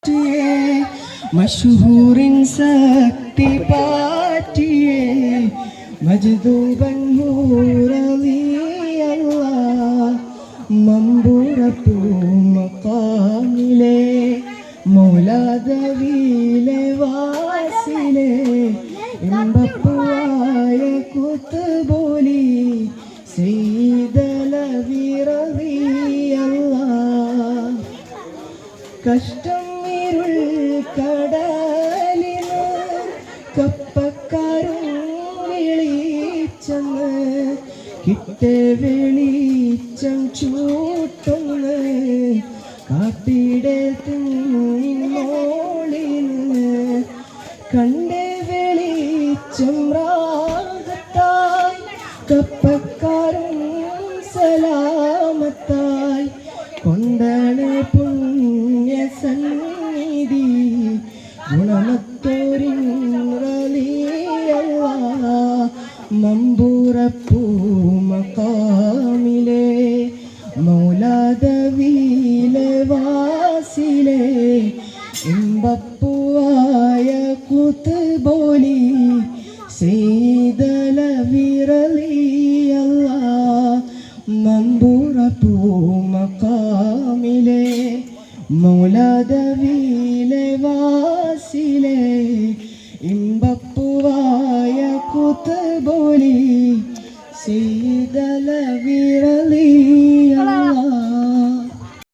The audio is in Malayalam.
പാറ്റിയേ മഷ്ഹൂറിൻ ശക്തി പാറ്റിയേ മജ്ദൂബൻ ഹൂറലിയല്ലാ മമ്പൂറപ്പൂ മഖാമിലെ മൗലാദവിയിലെ വാസിലെ ഇമ്പപ്പുവായ കുത്തുബോലി സയ്യിദലവിറലിയല്ലാ കഷ്ടം ഇരുൾ കടലിന് കപ്പക്കാരും വിളിച്ചെന്ന് കിട്ടേ വെളിച്ചം ചൂട്ടുന്ന് കാട്ടിടെ മോളിന് കണ്ടേ വെളിച്ചം റാഹത്തായി കപ്പക്കാരും സലാമത്തായി കൊണ്ടാണ് പുണ്യ സന്നിധി ഗുണമത്തോരിൻ റളിയല്ലാ മമ്പൂറപ്പൂ മഖാമിലെ മൗലാദവിയിലെ വാസിലെ ഇമ്പപ്പുവായ കുത്തുബോലി സയ്യിദലവിറലിയല്ലാ മമ്പൂറപ്പൂ മഖാമിലെ മൗലാദവിയിലെ വാസിലെ ഇമ്പപ്പുവായ കുത്തുബോലി സയ്യിദലവിറലിയല്ലാ